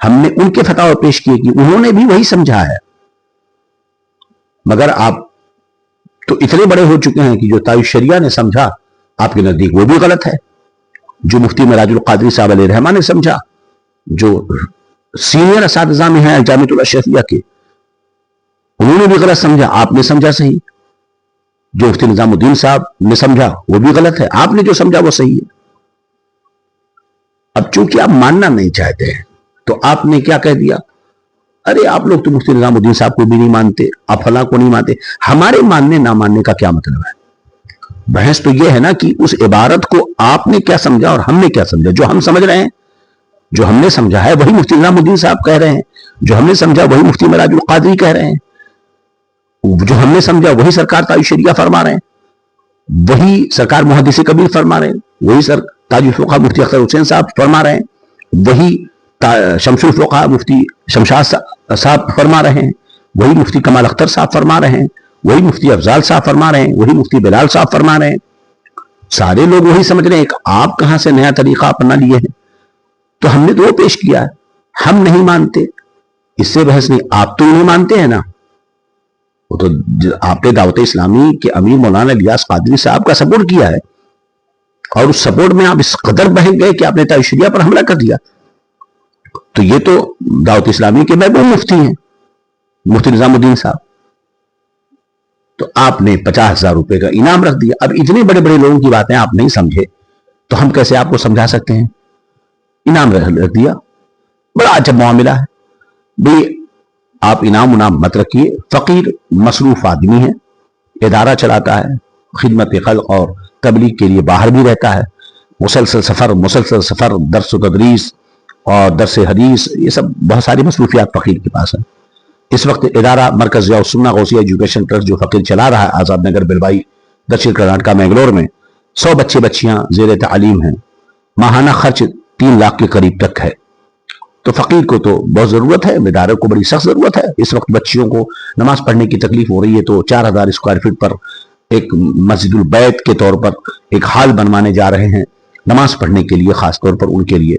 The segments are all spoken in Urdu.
ہم نے ان کے فتاوے پیش کیے کہ انہوں نے بھی وہی سمجھا ہے، مگر آپ تو اتنے بڑے ہو چکے ہیں کہ جو تاج الشریعہ نے سمجھا آپ کے نزدیک وہ بھی غلط ہے، جو مفتی معراج القادری صاحب علیہ رحمہ نے سمجھا، جو سینئر اساتذہ میں ہیں جامعۃ الاشرفیہ کے، انہوں نے بھی غلط سمجھا، آپ نے سمجھا صحیح، جو مفتی نظام الدین صاحب نے سمجھا وہ بھی غلط ہے، آپ نے جو سمجھا وہ صحیح ہے۔ اب چونکہ آپ ماننا نہیں چاہتے ہیں تو آپ نے کیا کہہ دیا، ارے آپ لوگ تو مفتی نظام الدین صاحب کو بھی نہیں مانتے، آپ فلاں کو نہیں مانتے، ہمارے ماننے نہ ماننے کا کیا مطلب ہے؟ بحث تو یہ ہے نا کہ اس عبارت کو آپ نے کیا سمجھا اور ہم نے کیا سمجھا۔ جو ہم سمجھ رہے ہیں، جو ہم نے سمجھا ہے وہی مفتی نظام الدین صاحب کہہ رہے ہیں، جو ہم نے سمجھا وہی مفتی معراج القادری کہہ رہے ہیں، جو ہم نے سمجھا وہی سرکار تاج الشریعہ فرما رہے ہیں، وہی سرکار محدث کبیر فرما رہے ہیں، وہی تاج الفقہ مفتی اختر حسین صاحب فرما رہے ہیں، وہی شمس الفقہ مفتی شمشاد صاحب فرما رہے ہیں، وہی مفتی کمال اختر صاحب فرما رہے ہیں، وہی مفتی افضال صاحب فرما رہے ہیں، وہی مفتی بلال صاحب فرما رہے ہیں، سارے لوگ وہی سمجھ رہے ہیں کہ آپ کہاں سے نیا طریقہ اپنا لیے ہیں۔ تو ہم نے تو وہ پیش کیا ہے، ہم نہیں مانتے، اس سے بحث نہیں، آپ تو انہیں مانتے ہیں نا۔ وہ تو آپ نے دعوت اسلامی کے امیر مولانا الیاس قادری صاحب کا سپورٹ کیا ہے، اور اس سپورٹ میں آپ اس قدر بہہ گئے کہ آپ نے تاج الشریعہ پر حملہ کر دیا۔ تو یہ تو دعوت اسلامی کے محبوب مفتی ہیں، مفتی نظام الدین صاحب، تو آپ نے 50,000 روپے کا انعام رکھ دیا۔ اب اتنے بڑے بڑے لوگوں کی باتیں آپ نہیں سمجھے تو ہم کیسے آپ کو سمجھا سکتے ہیں؟ انعام رکھ دیا، بڑا عجب معاملہ ہے بھئی۔ آپ انعام مت رکھیے، فقیر مصروف آدمی ہے، ادارہ چلاتا ہے، خدمت خلق اور تبلیغ کے لیے باہر بھی رہتا ہے، مسلسل سفر، درس و تدریس اور درس حدیث، یہ سب بہت ساری مصروفیات فقیر کے پاس ہیں۔ اس وقت ادارہ مرکز ضیاء السنہ غوثیہ ایجوکیشن ٹرسٹ جو فقیر چلا رہا ہے آزاد نگر بلوائی دکشن کرناٹکا منگلور میں، 100 بچے بچیاں زیر تعلیم ہیں، ماہانہ خرچ 3 لاکھ کے قریب تک ہے۔ تو فقیر کو تو بہت ضرورت ہے، ادارے کو بڑی سخت ضرورت ہے۔ اس وقت بچیوں کو نماز پڑھنے کی تکلیف ہو رہی ہے، تو 4000 اسکوائر فٹ پر ایک مسجد البیت کے طور پر ایک ہال بنوانے جا رہے ہیں نماز پڑھنے کے لیے، خاص طور پر ان کے لیے،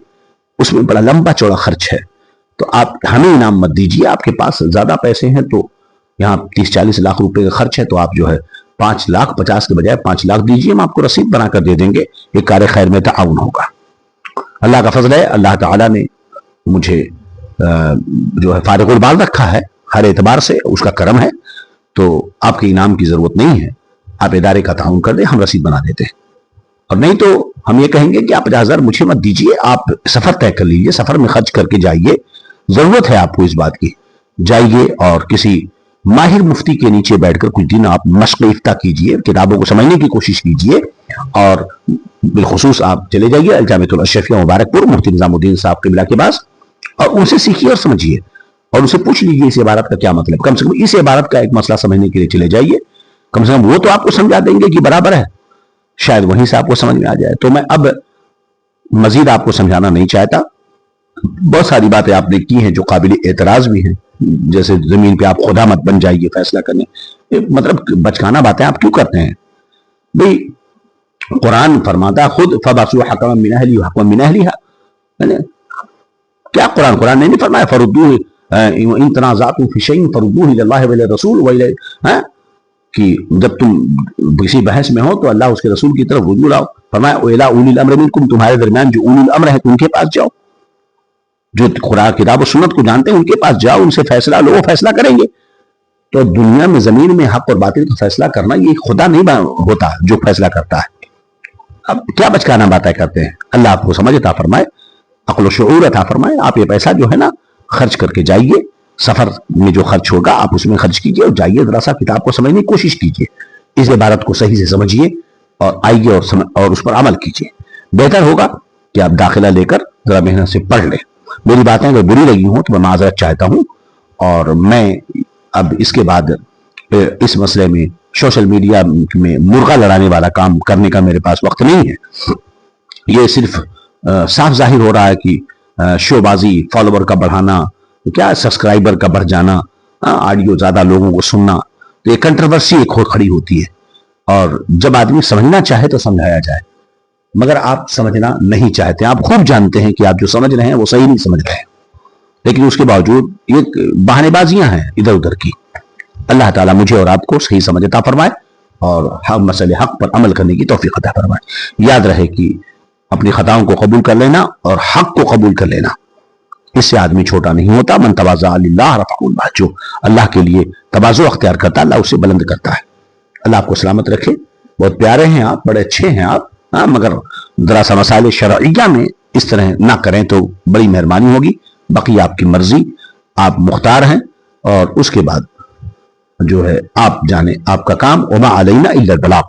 اس میں بڑا لمبا چوڑا خرچ ہے۔ تو آپ ہمیں انعام مت دیجیے، آپ کے پاس زیادہ پیسے ہیں، تو یہاں 30-40 لاکھ روپے کا خرچ ہے، تو آپ جو ہے 5,50,000 کے بجائے 5 لاکھ دیجیے، ہم آپ کو رسید بنا کر دے دیں گے، ایک کار خیر میں تعاون ہوگا۔ اللہ کا فضل ہے، اللہ تعالیٰ نے مجھے جو ہے فارغ البال رکھا ہے ہر اعتبار سے، اس کا کرم ہے، تو آپ کے انعام کی ضرورت نہیں ہے، آپ ادارے کا تعاون کر دیں، ہم رسید بنا دیتے ہیں۔ اور نہیں تو ہم یہ کہیں گے کہ آپ 50,000 مجھے مت دیجیے، آپ سفر طے کر لیجیے، سفر میں خرچ کر کے جائیے، ضرورت ہے آپ کو اس بات کی، جائیے اور کسی ماہر مفتی کے نیچے بیٹھ کر کچھ دن آپ مشق افتاء کیجیے، کتابوں کو سمجھنے کی کوشش کیجیے، اور بالخصوص آپ چلے جائیے جامعۃ الاشرفیہ مبارک پور مفتی نظام الدین صاحب قبلہ کے پاس، اور ان سے سیکھیے اور سمجھیے، اور ان سے پوچھ لیجیے اس عبارت کا کیا مطلب، کم سے کم اس عبارت کا ایک مسئلہ سمجھنے کے لیے چلے جائیے، کم سے کم وہ تو آپ کو سمجھا دیں گے کہ برابر ہے، شاید وہیں سے آپ کو سمجھ میں آ جائے۔ تو میں اب مزید آپ کو سمجھانا نہیں چاہتا، بہت ساری باتیں آپ نے کی ہیں جو قابل اعتراض بھی ہیں، جیسے زمین پہ آپ خدا مت بن جائیے فیصلہ کرنے، مطلب بچکانہ باتیں آپ کیوں کرتے ہیں بھئی؟ قرآن فرماتا خود فبعثوا حکما من اہلہ وحکما من اہلہا، کیا قرآن نے نہیں فرمایا فردوہ ان تنازعتم فی شیء فردوہ الی اللہ والی الرسول کہ جب تم کسی بحث میں ہو تو اللہ اس کے رسول کی طرف رجوع لاؤ، فرمایا الی اولی الامر منکم، تمہارے درمیان جو اولی الامر ہے ان کے پاس جاؤ، جو قرآن کتاب و سنت کو جانتے ہیں ان کے پاس جاؤ، ان سے فیصلہ لو، وہ فیصلہ کریں گے۔ تو دنیا میں زمین میں حق اور باطل کا فیصلہ کرنا یہ خدا نہیں ہوتا جو فیصلہ کرتا ہے۔ اب کیا بچکانہ باتیں کرتے ہیں؟ اللہ آپ کو سمجھ عطا فرمائے، عقل و شعور عطا فرمائے۔ آپ یہ پیسہ جو ہے نا خرچ کر کے جائیے، سفر میں جو خرچ ہوگا آپ اس میں خرچ کیجئے، اور جائیے ذرا سا کتاب کو سمجھنے کی کوشش کیجئے، اس عبارت کو صحیح سے سمجھیے اور آئیے اور اس پر عمل کیجئے۔ بہتر ہوگا کہ آپ داخلہ لے کر ذرا محنت سے پڑھ لیں۔ میری باتیں اگر بری لگی ہوں تو میں معذرت چاہتا ہوں، اور میں اب اس کے بعد اس مسئلے میں سوشل میڈیا میں مرغا لڑانے والا کام کرنے کا میرے پاس وقت نہیں ہے۔ یہ صرف صاف ظاہر ہو رہا ہے کہ شو بازی، فالوور کا بڑھانا، کیا سبسکرائبر کا بڑھ جانا، آڈیو زیادہ لوگوں کو سننا، تو یہ کنٹروورسی ایک کھڑی ہوتی ہے، اور جب آدمی سمجھنا چاہے تو سمجھایا جائے، مگر آپ سمجھنا نہیں چاہتے، آپ خوب جانتے ہیں کہ آپ جو سمجھ رہے ہیں وہ صحیح نہیں سمجھ رہے ہیں، لیکن اس کے باوجود یہ بہانے بازیاں ہیں ادھر ادھر کی. اللہ تعالیٰ مجھے اور آپ کو صحیح سمجھ عطا فرمائے اور مسئلے حق پر عمل کرنے کی توفیق عطا فرمائے. یاد رہے کہ اپنی خطاؤں کو قبول کر لینا اور حق کو قبول کر لینا، اس سے آدمی چھوٹا نہیں ہوتا. من تواضع للہ رفعہ اللہ، جو اللہ کے لیے تواضع اختیار کرتا ہے اللہ اسے بلند کرتا ہے. اللہ آپ کو سلامت رکھے. بہت پیارے ہیں آپ، بڑے اچھے ہیں آپ، مگر ذرا سا مسائل شرعیہ میں اس طرح نہ کریں تو بڑی مہربانی ہوگی. باقی آپ کی مرضی، آپ مختار ہیں، اور اس کے بعد جو ہے آپ جانے آپ کا کام. وما علینا الا البلاغ.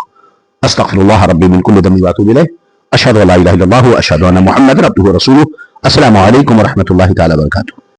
استغفر اللہ ربی من کل ذنب واتوب الیہ. اشہد ان لا الہ الا اللہ واشہد ان محمد عبدہ ورسولہ. السلام علیکم ورحمۃ اللہ تعالی وبرکاتہ.